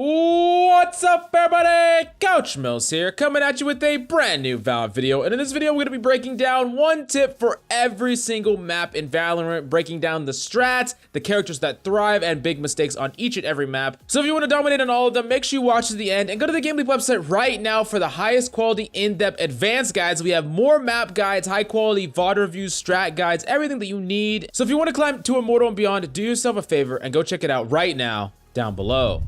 What's up, everybody? Couch Mills here, coming at you with a brand new Valorant video. And in this video, we're going to be breaking down one tip for every single map in Valorant, breaking down the strats, the characters that thrive, and big mistakes on each and every map. So if you want to dominate on all of them, make sure you watch to the end and go to the GameLeap website right now for the highest quality, in-depth, advanced guides. We have more map guides, high quality VOD reviews, strat guides, everything that you need. So if you want to climb to Immortal and beyond, do yourself a favor and go check it out right now down below.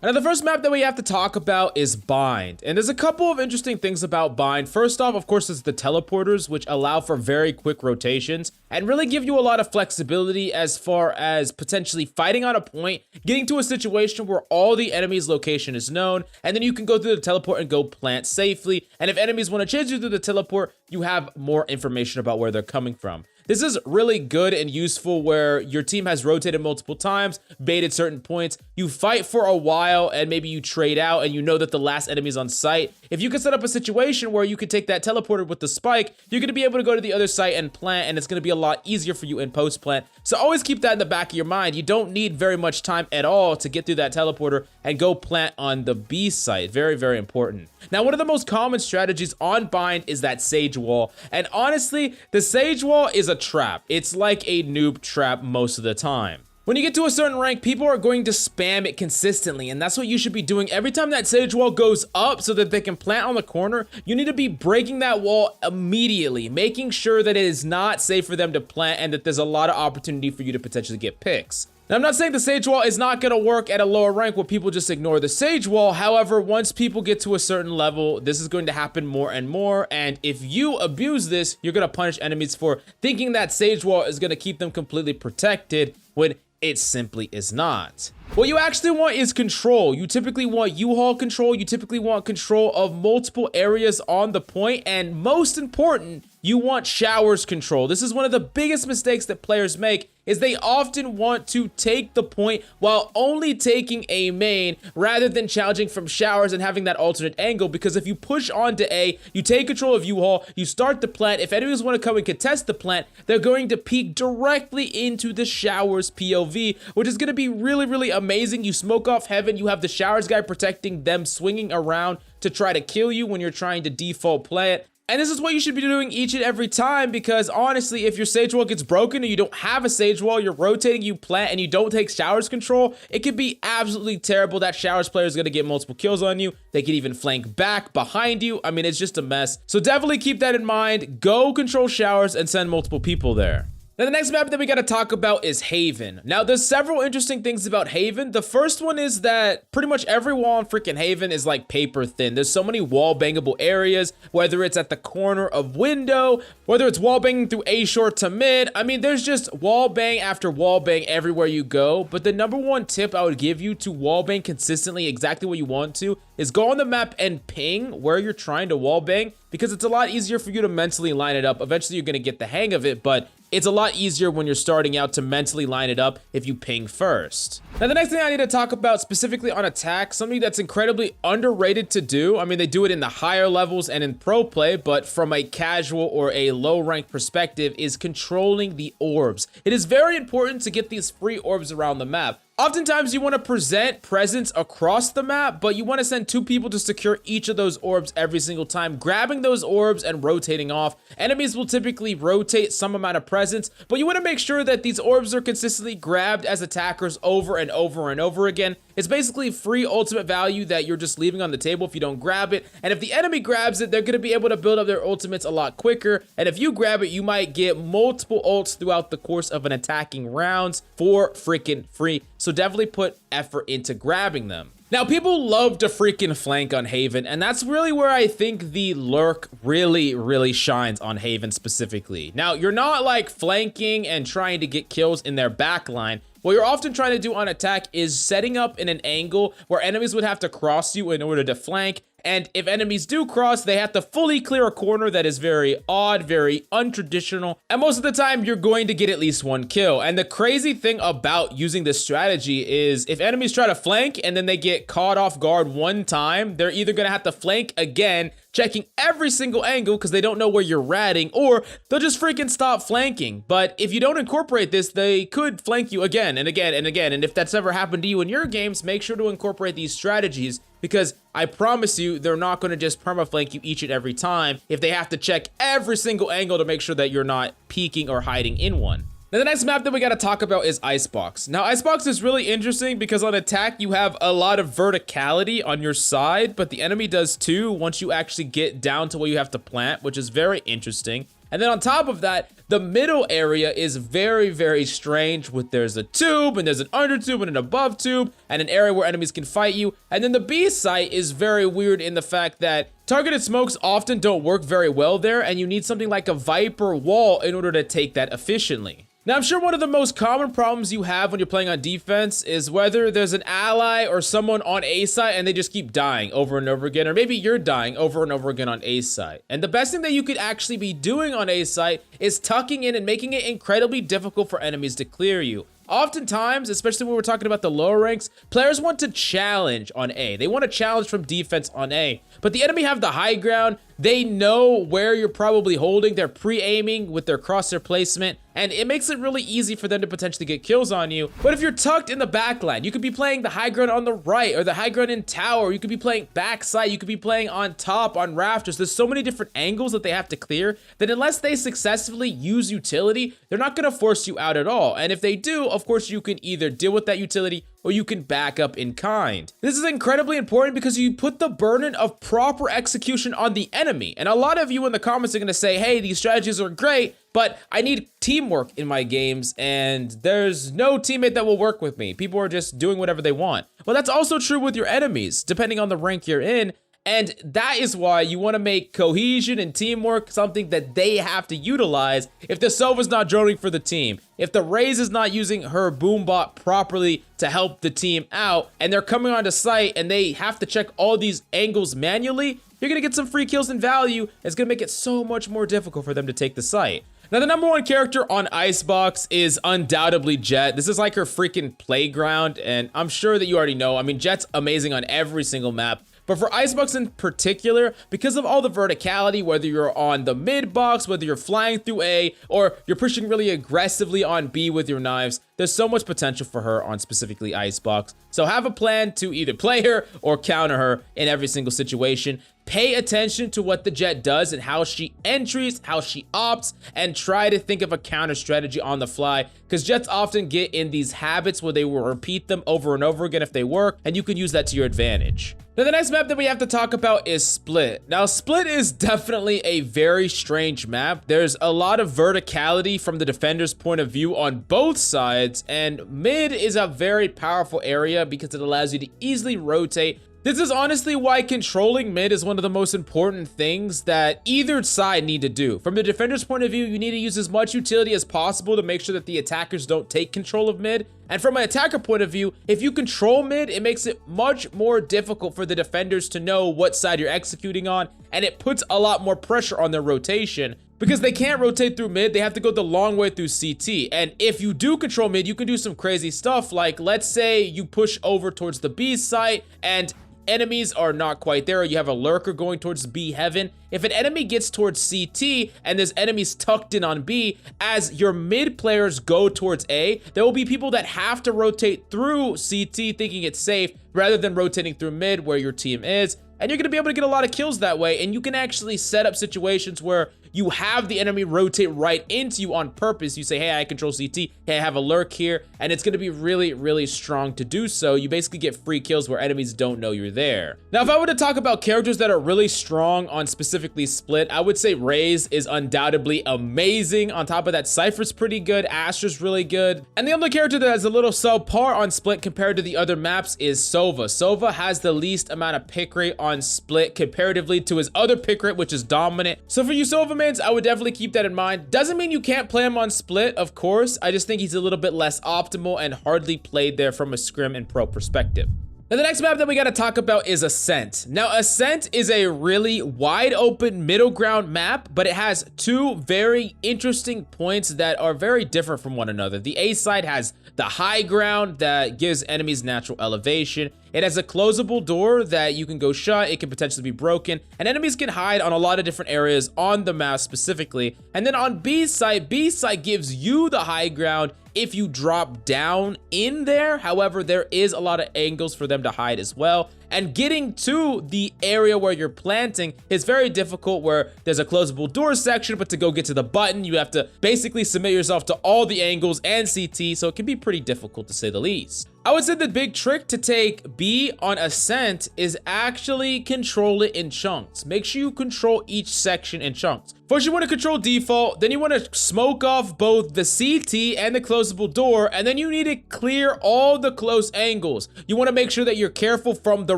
Now, the first map that we have to talk about is Bind. And there's a couple of interesting things about Bind. First off, of course, is the teleporters, which allow for very quick rotations and really give you a lot of flexibility as far as potentially fighting on a point, getting to a situation where all the enemy's location is known, and then you can go through the teleport and go plant safely. And if enemies want to chase you through the teleport, you have more information about where they're coming from. This is really good and useful where your team has rotated multiple times, baited certain points, you fight for a while, and maybe you trade out and you know that the last enemy is on site. If you can set up a situation where you can take that teleporter with the spike, you're going to be able to go to the other site and plant, and it's going to be a lot easier for you in post-plant. So always keep that in the back of your mind. You don't need very much time at all to get through that teleporter and go plant on the B site. Very, very important. Now, one of the most common strategies on Bind is that Sage Wall. And honestly, the Sage Wall is a trap. It's like a noob trap most of the time. When you get to a certain rank, people are going to spam it consistently, and that's what you should be doing. Every time that Sage Wall goes up so that they can plant on the corner, you need to be breaking that wall immediately, making sure that it is not safe for them to plant and that there's a lot of opportunity for you to potentially get picks. Now, I'm not saying the Sage Wall is not going to work at a lower rank where people just ignore the Sage Wall. However, once people get to a certain level, this is going to happen more and more. And if you abuse this, you're going to punish enemies for thinking that Sage Wall is going to keep them completely protected when it simply is not. What you actually want is control. You typically want U-Haul control. You typically want control of multiple areas on the point. And most important, you want showers control. This is one of the biggest mistakes that players make, is they often want to take the point while only taking A main rather than challenging from showers and having that alternate angle. Because if you push onto A, you take control of U-Haul, you start the plant. If enemies want to come and contest the plant, they're going to peek directly into the showers POV, which is going to be really, really amazing. You smoke off heaven, you have the showers guy protecting them, swinging around to try to kill you when you're trying to default plant. And this is what you should be doing each and every time, because honestly, if your Sage Wall gets broken and you don't have a Sage Wall, you're rotating, you plant, and you don't take showers control, it could be absolutely terrible. That showers player is going to get multiple kills on you. They can even flank back behind you. I mean, it's just a mess. So definitely keep that in mind. Go control showers and send multiple people there. Now, the next map that we got to talk about is Haven. Now, there's several interesting things about Haven. The first one is that pretty much every wall in freaking Haven is like paper thin. There's so many wall bangable areas, whether it's at the corner of window, whether it's wall banging through A short to mid. I mean, there's just wall bang after wall bang everywhere you go. But the number one tip I would give you to wall bang consistently exactly what you want to is go on the map and ping where you're trying to wall bang, because it's a lot easier for you to mentally line it up. Eventually, you're going to get the hang of it, but it's a lot easier when you're starting out to mentally line it up if you ping first. Now, the next thing I need to talk about specifically on attack, something that's incredibly underrated to do. I mean, they do it in the higher levels and in pro play, but from a casual or a low rank perspective, is controlling the orbs. It is very important to get these free orbs around the map. Oftentimes, you want to present presence across the map, but you want to send 2 people to secure each of those orbs every single time, grabbing those orbs and rotating off. Enemies will typically rotate some amount of presence, but you want to make sure that these orbs are consistently grabbed as attackers over and over and over again. It's basically free ultimate value that you're just leaving on the table if you don't grab it. And if the enemy grabs it, they're going to be able to build up their ultimates a lot quicker. And if you grab it, you might get multiple ults throughout the course of an attacking rounds for freaking free. So definitely put effort into grabbing them. Now, people love to freaking flank on Haven, and that's really where I think the lurk really shines on Haven specifically. Now, you're not like flanking and trying to get kills in their backline. What you're often trying to do on attack is setting up in an angle where enemies would have to cross you in order to flank. And if enemies do cross, they have to fully clear a corner that is very odd, very untraditional. And most of the time, you're going to get at least 1 kill. And the crazy thing about using this strategy is if enemies try to flank and then they get caught off guard one time, they're either going to have to flank again checking every single angle because they don't know where you're ratting, or they'll just freaking stop flanking. But if you don't incorporate this, they could flank you again and again and again. And if that's ever happened to you in your games, make sure to incorporate these strategies, because I promise you, they're not going to just perma-flank you each and every time if they have to check every single angle to make sure that you're not peeking or hiding in one. Now, the next map that we got to talk about is ICEBOX. Now, ICEBOX is really interesting because on attack, you have a lot of verticality on your side, but the enemy does too once you actually get down to where you have to plant, which is very interesting. And then on top of that, the middle area is very, very strange with there's a tube and there's an under tube and an above tube and an area where enemies can fight you. And then the B site is very weird in the fact that targeted smokes often don't work very well there, and you need something like a Viper wall in order to take that efficiently. Now, I'm sure one of the most common problems you have when you're playing on defense is whether there's an ally or someone on A side and they just keep dying over and over again, or maybe you're dying over and over again on A side. And the best thing that you could actually be doing on A side is tucking in and making it incredibly difficult for enemies to clear you. Oftentimes, especially when we're talking about the lower ranks, players want to challenge on A. They want to challenge from defense on A. But the enemy have the high ground. They know where you're probably holding. They're pre-aiming with their crosshair placement, and it makes it really easy for them to potentially get kills on you. But if you're tucked in the backline, you could be playing the high ground on the right, or the high ground in tower. You could be playing backside. You could be playing on top, on rafters. There's so many different angles that they have to clear that unless they successfully use utility, they're not going to force you out at all. And if they do, of course, you can either deal with that utility or you can back up in kind. This is incredibly important because you put the burden of proper execution on the enemy. And a lot of you in the comments are gonna say, hey, these strategies are great, but I need teamwork in my games and there's no teammate that will work with me. People are just doing whatever they want. Well, that's also true with your enemies, depending on the rank you're in. And that is why you want to make cohesion and teamwork something that they have to utilize. If the Sova's not droning for the team, if the Raze is not using her boombot properly to help the team out, and they're coming onto site and they have to check all these angles manually, you're going to get some free kills and value. It's going to make it so much more difficult for them to take the site. Now, the number one character on ICEBOX is undoubtedly Jett. This is like her freaking playground, and I'm sure that you already know. I mean, Jett's amazing on every single map. But for ICEBOX in particular, because of all the verticality, whether you're on the mid box, whether you're flying through A, or you're pushing really aggressively on B with your knives, there's so much potential for her on specifically ICEBOX. So have a plan to either play her or counter her in every single situation. Pay attention to what the Jett does and how she entries, how she opts, and try to think of a counter strategy on the fly, because Jetts often get in these habits where they will repeat them over and over again if they work, and you can use that to your advantage. Now, the next map that we have to talk about is Split. Now, Split is definitely a very strange map. There's a lot of verticality from the defender's point of view on both sides, and mid is a very powerful area because it allows you to easily rotate. This is honestly why controlling mid is one of the most important things that either side need to do. From the defender's point of view, you need to use as much utility as possible to make sure that the attackers don't take control of mid. And from an attacker point of view, if you control mid, it makes it much more difficult for the defenders to know what side you're executing on, and it puts a lot more pressure on their rotation. Because they can't rotate through mid, they have to go the long way through CT. And if you do control mid, you can do some crazy stuff. Like, let's say you push over towards the B site and enemies are not quite there, or you have a lurker going towards B heaven. If an enemy gets towards CT and there's enemies tucked in on B, as your mid players go towards A, there will be people that have to rotate through CT thinking it's safe rather than rotating through mid where your team is. And you're going to be able to get a lot of kills that way, and you can actually set up situations where you have the enemy rotate right into you on purpose. You say, hey, I control CT, hey, I have a lurk here, and it's gonna be really, really strong to do so. You basically get free kills where enemies don't know you're there. Now, if I were to talk about characters that are really strong on specifically Split, I would say Raze is undoubtedly amazing. On top of that, Cypher's pretty good, Astra's really good. And the only character that has a little subpar on Split compared to the other maps is Sova. Sova has the least amount of pick rate on Split comparatively to his other pick rate, which is dominant. So for you Sova I would definitely keep that in mind. Doesn't mean you can't play him on Split, of course. I just think he's a little bit less optimal and hardly played there from a scrim and pro perspective. Now, the next map that we got to talk about is ASCENT. Now, ASCENT is a really wide open middle ground map, but it has two very interesting points that are very different from one another. The A side has the high ground that gives enemies natural elevation. It has a closable door that you can go shut, it can potentially be broken, and enemies can hide on a lot of different areas on the map specifically. And then on B side gives you the high ground if you drop down in there. However, there is a lot of angles for them to hide as well. And getting to the area where you're planting is very difficult, where there's a closable door section, but to go get to the button, you have to basically submit yourself to all the angles and CT, so it can be pretty difficult to say the least. I would say the big trick to take B on ASCENT is actually control it in chunks. Make sure you control each section in chunks. First, you want to control default, then you want to smoke off both the CT and the closable door, and then you need to clear all the close angles. You want to make sure that you're careful from the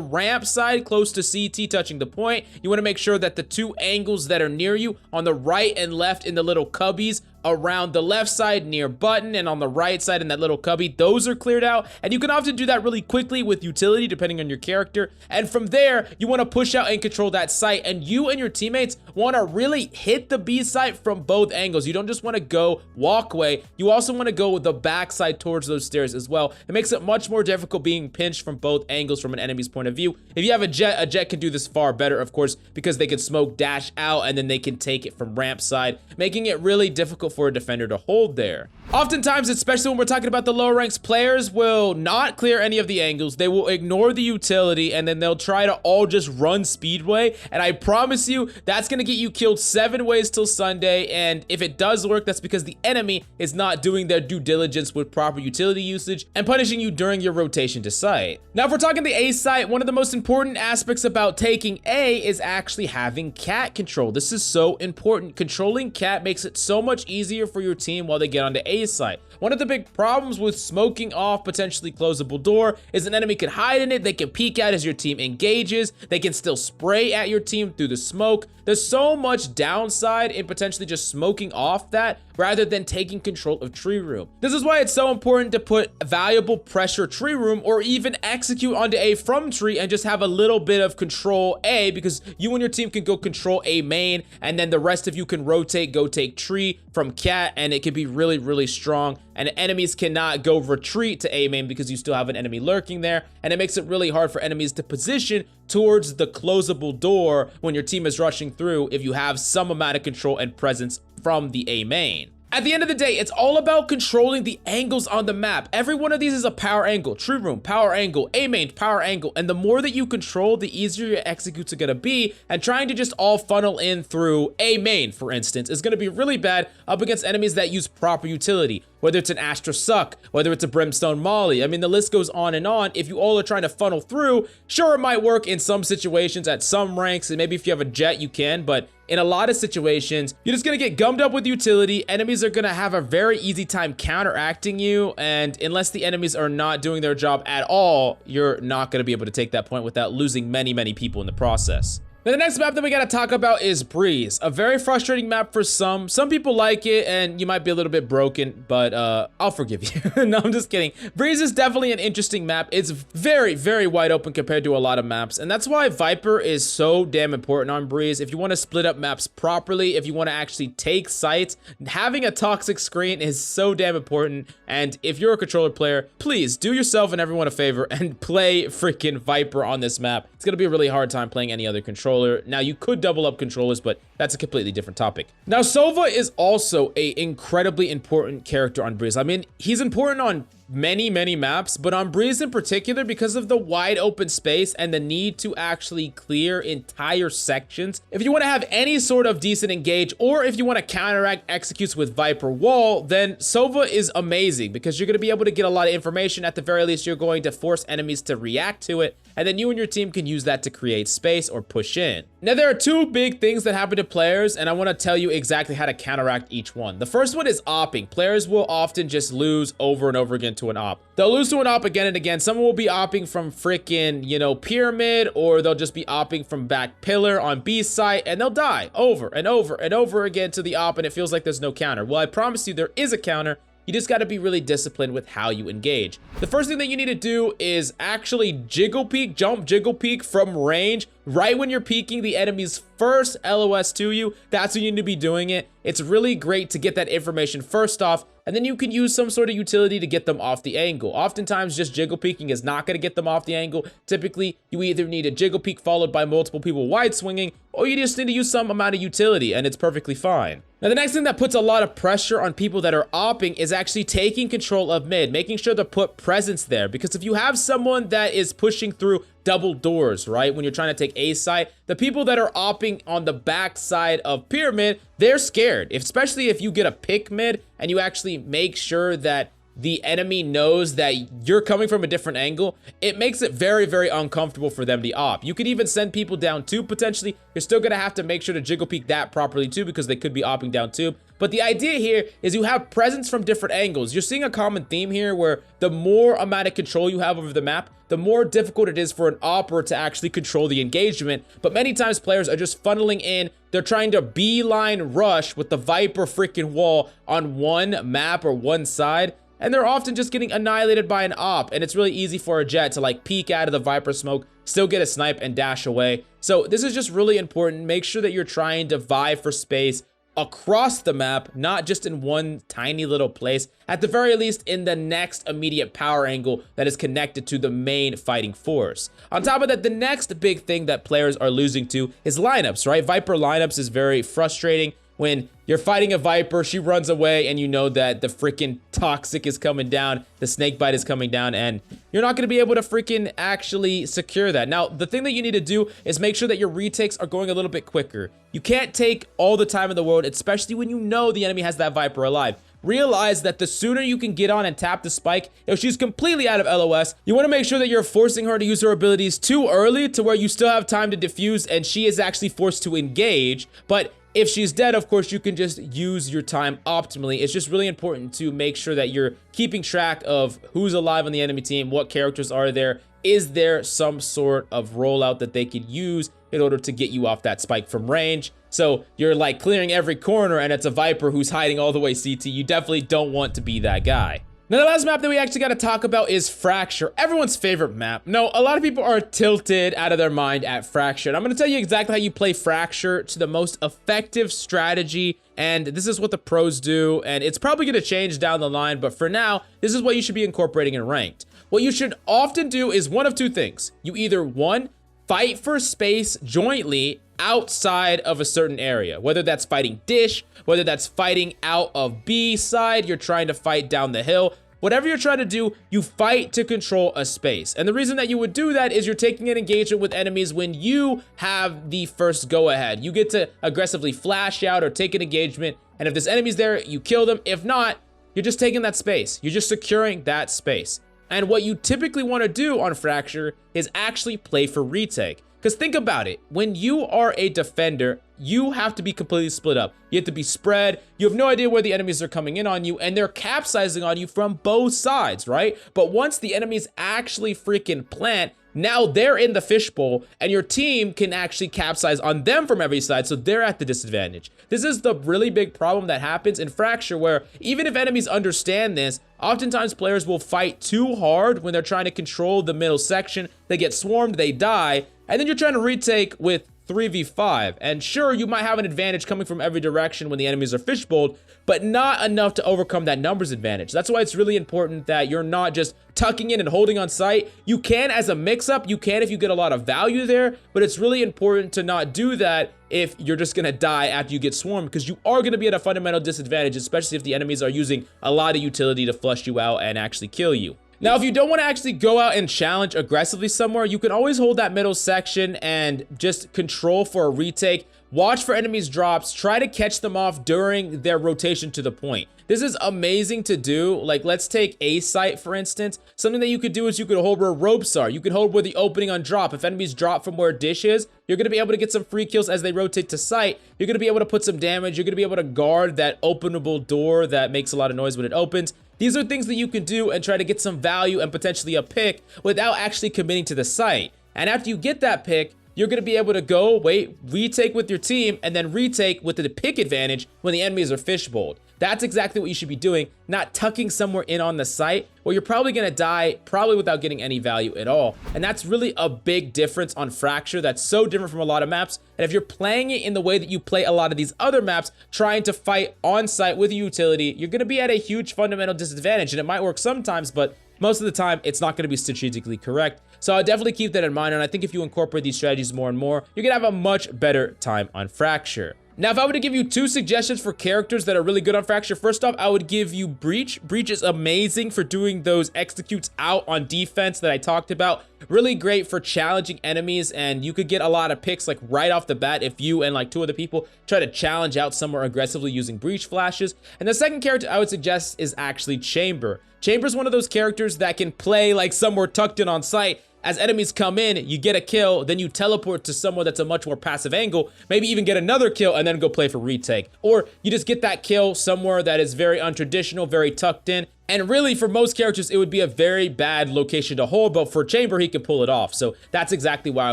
ramp side close to CT touching the point. You want to make sure that the two angles that are near you on the right and left in the little cubbies around the left side near button and on the right side in that little cubby, those are cleared out. And you can often do that really quickly with utility depending on your character. And from there, you want to push out and control that site, and you and your teammates want to really hit the B site from both angles. You don't just want to go walkway, you also want to go the back side towards those stairs as well. It makes it much more difficult being pinched from both angles from an enemy's point of view. If you have a jet can do this far better, of course, because they can smoke dash out and then they can take it from ramp side, making it really difficult for a defender to hold there. Oftentimes, especially when we're talking about the lower ranks, players will not clear any of the angles. They will ignore the utility, and then they'll try to all just run speedway. And I promise you, that's going to get you killed 7 ways till Sunday. And if it does work, that's because the enemy is not doing their due diligence with proper utility usage and punishing you during your rotation to site. Now, if we're talking the A site, one of the most important aspects about taking A is actually having cat control. This is so important. Controlling cat makes it so much easier for your team while they get onto A site. One of the big problems with smoking off potentially closable door is an enemy can hide in it, they can peek out as your team engages, they can still spray at your team through the smoke. There's so much downside in potentially just smoking off that rather than taking control of tree room. This is why it's so important to put valuable pressure tree room or even execute onto A from tree and just have a little bit of control A, because you and your team can go control A main, and then the rest of you can rotate, go take tree from cat, and it can be really, really strong. And enemies cannot go retreat to A main because you still have an enemy lurking there, and it makes it really hard for enemies to position towards the closable door when your team is rushing through if you have some amount of control and presence from the A main. At the end of the day, it's all about controlling the angles on the map. Every one of these is a power angle, tree room, power angle, A main, power angle, and the more that you control, the easier your executes are gonna be, and trying to just all funnel in through A main, for instance, is gonna be really bad up against enemies that use proper utility, whether it's an Astra Suck, whether it's a Brimstone Molly. I mean, the list goes on and on. If you all are trying to funnel through, sure, it might work in some situations at some ranks, and maybe if you have a jet, you can, but in a lot of situations, you're just gonna get gummed up with utility. Enemies are gonna have a very easy time counteracting you, and unless the enemies are not doing their job at all, you're not gonna be able to take that point without losing many, many people in the process. Now, the next map that we gotta talk about is Breeze. A very frustrating map for some. Some people like it, and you might be a little bit broken, but I'll forgive you. No, I'm just kidding. Breeze is definitely an interesting map. It's very, very wide open compared to a lot of maps, and that's why Viper is so damn important on Breeze. If you want to split up maps properly, if you want to actually take sites, having a toxic screen is so damn important. And if you're a controller player, please do yourself and everyone a favor and play freaking Viper on this map. It's gonna be a really hard time playing any other controller. Now, you could double up controllers, but that's a completely different topic. Now, Sova is also an incredibly important character on Breeze. I mean, he's important on many, many maps, but on Breeze in particular, because of the wide open space and the need to actually clear entire sections. If you want to have any sort of decent engage, or if you want to counteract executes with Viper Wall, then Sova is amazing because you're going to be able to get a lot of information. At the very least, you're going to force enemies to react to it, and then you and your team can use that to create space or push in. Now, there are two big things that happen to players, and I want to tell you exactly how to counteract each one. The first one is opping. Players will often just lose over and over again to an op. They'll lose to an op again and again. Someone will be opping from freaking, you know, pyramid, or they'll just be opping from back pillar on B site, and they'll die over and over and over again to the op, and it feels like there's no counter. Well, I promise you there is a counter. You just got to be really disciplined with how you engage. The first thing that you need to do is actually jiggle peek, jump jiggle peek from range right when you're peeking the enemy's first LOS to you. That's when you need to be doing it. It's really great to get that information first off, and then you can use some sort of utility to get them off the angle. Oftentimes, just jiggle peeking is not going to get them off the angle. Typically, you either need a jiggle peek followed by multiple people wide swinging, or you just need to use some amount of utility, and it's perfectly fine. Now, the next thing that puts a lot of pressure on people that are opping is actually taking control of mid, making sure to put presence there. Because if you have someone that is pushing through double doors, right, when you're trying to take A site, the people that are opping on the back side of pyramid, they're scared. Especially if you get a pick mid and you actually make sure that the enemy knows that you're coming from a different angle, it makes it very, very uncomfortable for them to op. You could even send people down tube potentially. You're still gonna have to make sure to jiggle peek that properly too, because they could be opping down tube. But the idea here is you have presence from different angles. You're seeing a common theme here where the more amount of control you have over the map, the more difficult it is for an opper to actually control the engagement. But many times players are just funneling in. They're trying to beeline rush with the Viper freaking wall on one map or one side, and they're often just getting annihilated by an op, and it's really easy for a jet to like peek out of the Viper smoke, still get a snipe and dash away. So this is just really important. Make sure that you're trying to vie for space across the map, not just in one tiny little place, at the very least in the next immediate power angle that is connected to the main fighting force. On top of that, the next big thing that players are losing to is lineups, right? Viper lineups is very frustrating. When you're fighting a Viper, she runs away, and you know that the freaking toxic is coming down, the snake bite is coming down, and you're not going to be able to freaking actually secure that. Now, the thing that you need to do is make sure that your retakes are going a little bit quicker. You can't take all the time in the world, especially when you know the enemy has that Viper alive. Realize that the sooner you can get on and tap the spike, if she's completely out of LOS, you want to make sure that you're forcing her to use her abilities too early to where you still have time to defuse and she is actually forced to engage. But if she's dead, of course, you can just use your time optimally. It's just really important to make sure that you're keeping track of who's alive on the enemy team, what characters are there, is there some sort of rollout that they could use in order to get you off that spike from range. So you're like clearing every corner and it's a Viper who's hiding all the way CT. You definitely don't want to be that guy. Now, the last map that we actually got to talk about is Fracture, everyone's favorite map. No, a lot of people are tilted out of their mind at Fracture. And I'm going to tell you exactly how you play Fracture to the most effective strategy. And this is what the pros do. And it's probably going to change down the line. But for now, this is what you should be incorporating in ranked. What you should often do is one of two things. You either, one, fight for space jointly outside of a certain area, whether that's fighting dish, whether that's fighting out of B side, you're trying to fight down the hill. Whatever you're trying to do, you fight to control a space. And the reason that you would do that is you're taking an engagement with enemies when you have the first go ahead. You get to aggressively flash out or take an engagement, and if this enemy's there, you kill them. If not, you're just taking that space. You're just securing that space. And what you typically want to do on Fracture is actually play for retake. Because think about it, when you are a defender, you have to be completely split up. You have to be spread. You have no idea where the enemies are coming in on you, and they're capsizing on you from both sides, right? But once the enemies actually freaking plant, now they're in the fishbowl, and your team can actually capsize on them from every side, so they're at the disadvantage. This is the really big problem that happens in Fracture, where even if enemies understand this, oftentimes players will fight too hard when they're trying to control the middle section. They get swarmed, they die, and then you're trying to retake with 3v5. And sure, you might have an advantage coming from every direction when the enemies are fishbowled, but not enough to overcome that numbers advantage. That's why it's really important that you're not just tucking in and holding on site. You can as a mix-up, you can if you get a lot of value there, but it's really important to not do that if you're just gonna die after you get swarmed, because you are gonna be at a fundamental disadvantage, especially if the enemies are using a lot of utility to flush you out and actually kill you. Now, if you don't want to actually go out and challenge aggressively somewhere, you can always hold that middle section and just control for a retake. Watch for enemies' drops. Try to catch them off during their rotation to the point. This is amazing to do. Like, let's take A site, for instance. Something that you could do is you could hold where ropes are. You could hold where the opening on drop. If enemies drop from where dish is, you're going to be able to get some free kills as they rotate to site. You're going to be able to put some damage. You're going to be able to guard that openable door that makes a lot of noise when it opens. These are things that you can do and try to get some value and potentially a pick without actually committing to the site. And after you get that pick, you're going to be able to go, retake with your team, and then retake with the pick advantage when the enemies are fishbowled. That's exactly what you should be doing, not tucking somewhere in on the site where you're probably gonna die, probably without getting any value at all. And that's really a big difference on Fracture that's so different from a lot of maps. And if you're playing it in the way that you play a lot of these other maps, trying to fight on site with a utility, you're gonna be at a huge fundamental disadvantage. And it might work sometimes, but most of the time, it's not going to be strategically correct. So I'll definitely keep that in mind, and I think if you incorporate these strategies more and more, you're going to have a much better time on Fracture. Now, if I were to give you 2 suggestions for characters that are really good on Fracture, first off, I would give you Breach. Breach is amazing for doing those executes out on defense that I talked about. Really great for challenging enemies, and you could get a lot of picks like right off the bat if you and like 2 other people try to challenge out somewhere aggressively using Breach flashes. And the second character I would suggest is actually Chamber. Chamber's one of those characters that can play like somewhere tucked in on site. As enemies come in, you get a kill, then you teleport to somewhere that's a much more passive angle, maybe even get another kill and then go play for retake. Or you just get that kill somewhere that is very untraditional, very tucked in. And really, for most characters, it would be a very bad location to hold, but for Chamber, he can pull it off. So that's exactly why I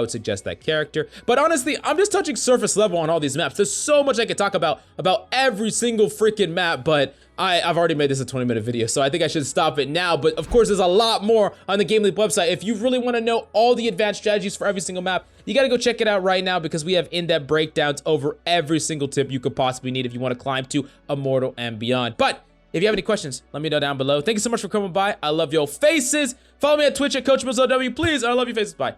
would suggest that character. But honestly, I'm just touching surface level on all these maps. There's so much I could talk about every single freaking map, but I've already made this a 20-minute video, so I think I should stop it now. But of course, there's a lot more on the GameLeap website. If you really want to know all the advanced strategies for every single map, you got to go check it out right now because we have in-depth breakdowns over every single tip you could possibly need if you want to climb to Immortal and beyond. But if you have any questions, let me know down below. Thank you so much for coming by. I love your faces. Follow me at Twitch at CoachMillsLW, please. I love your faces. Bye.